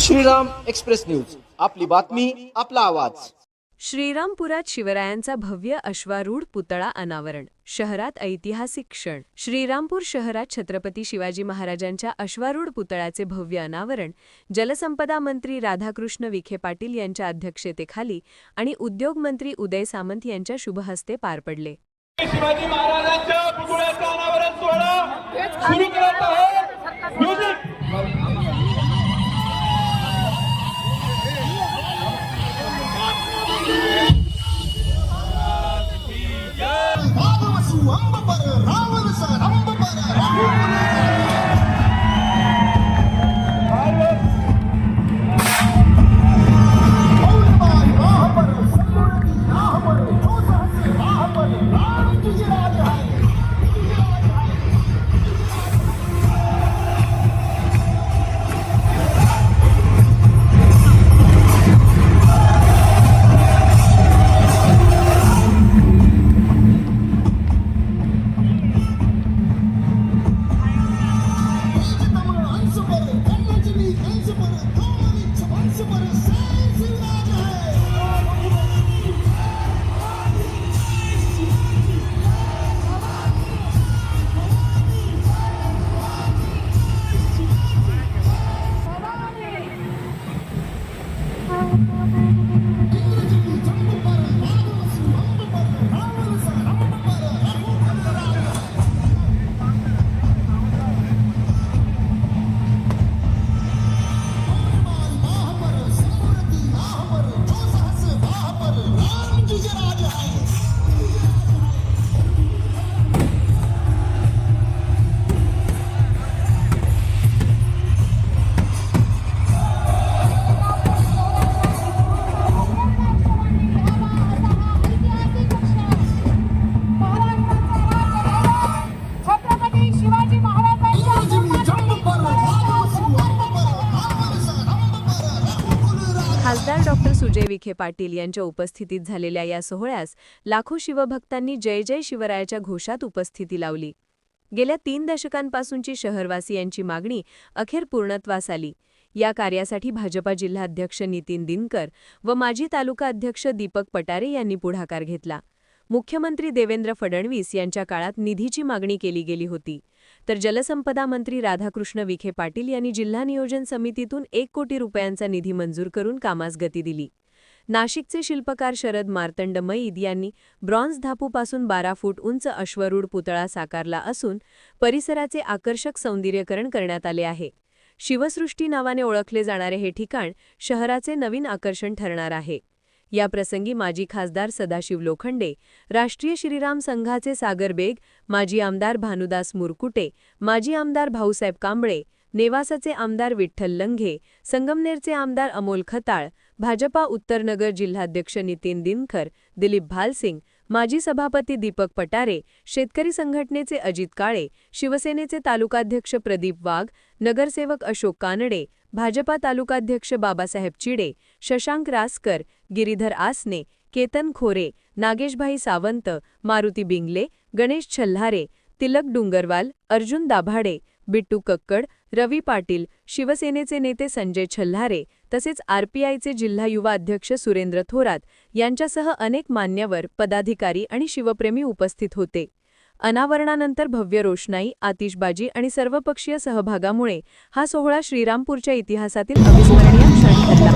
Shriram express news, आपली बातमी, आपला आवाज। श्रीरामपुरात शिवरायांचा भव्य अश्वारूढ पुतळा अनावरण। शहरात ऐतिहासिक क्षण। श्रीरामपूर शहरात छत्रपती शिवाजी महाराजांच्या अश्वारूढ पुतळ्याचे भव्य अनावरण जलसंपदा मंत्री राधाकृष्ण विखे पाटील यांच्या अध्यक्षतेखाली आणि उद्योग मंत्री उदय सामंत यांच्या शुभहस्ते पार पडले। शिवाजी महाराजांच्या पुतळ्याचं अनावरण सोहळा सुरू करत आहे। म्युझिक खासदार डॉक्टर सुजय विखे पाटील यांच्या उपस्थितीत झालेल्या या सोहळ्यास लाखो शिवभक्तांनी जय जय शिवरायाच्या घोषात उपस्थिती लावली। गेल्या 3 दशकांपासूनची शहरवासियांची मागणी अखेर पूर्णत्वास आली। या कार्यासाठी भाजपा जिल्हाध्यक्ष नितीन दिनकर व माजी तालुका अध्यक्ष दीपक पटारे यांनी पुढाकार घेतला। मुख्यमंत्री देवेंद्र फडणवीस यांच्या काळात निधीची मागणी केली गेली होती, तर जलसंपदा मंत्री राधाकृष्ण विखे पाटील यांनी जिल्हा नियोजन समितीतून 1 कोटी रुपयांचा निधी मंजूर करून कामास गती दिली। नाशिकचे शिल्पकार शरद मार्तंड मैद यांनी ब्रॉन्झ धातूपासून 12 फूट उंच अश्वरूढ पुतळा साकारला असून परिसराचे आकर्षक सौंदर्यीकरण करण्यात आले आहे। शिवसृष्टी नावाने ओळखले जाणारे हे ठिकाण शहराचे नवीन आकर्षण ठरणार आहे। या प्रसंगी माजी खासदार सदाशिव लोखंडे, राष्ट्रीय श्रीराम संघाचे सागर बेग, माजी आमदार भानुदास मुरकुटे, माजी आमदार भाऊसाहेब कांबळे, नेवासाचे आमदार विठ्ठल लंघे, संगमनेरचे आमदार अमोल खताळ, भाजपा उत्तरनगर जिल्हाध्यक्ष नितीन दिनकर, दिलीप भालसिंग, माजी सभापती दीपक पटारे, शेतकरी संघटनेचे अजित काळे, शिवसेनेचे तालुकाध्यक्ष प्रदीप वाघ, नगरसेवक अशोक कानडे, भाजपा तालुकाध्यक्ष बाबासाहेब चिडे, शशांक रासकर, गिरीधर आसने, केतन खोरे, नागेशभाई सावंत, मारुती बिंगले, गणेश छल्हारे, तिलक डुंगरवाल, अर्जुन दाभाडे, बिट्टू कक्कड, रवी पाटील, शिवसेनेचे नेते संजय छल्हारे तसेच आरपीआयचे जिल्हा युवा अध्यक्ष सुरेंद्र थोरात यांच्यासह अनेक मान्यवर, पदाधिकारी आणि शिवप्रेमी उपस्थित होते। अनावरणानंतर भव्य रोषणाई, आतिषबाजी आणि सर्वपक्षीय सहभागामुळे हा सोहळा श्रीरामपूरच्या इतिहासातील अविस्मरणीय क्षण ठरला।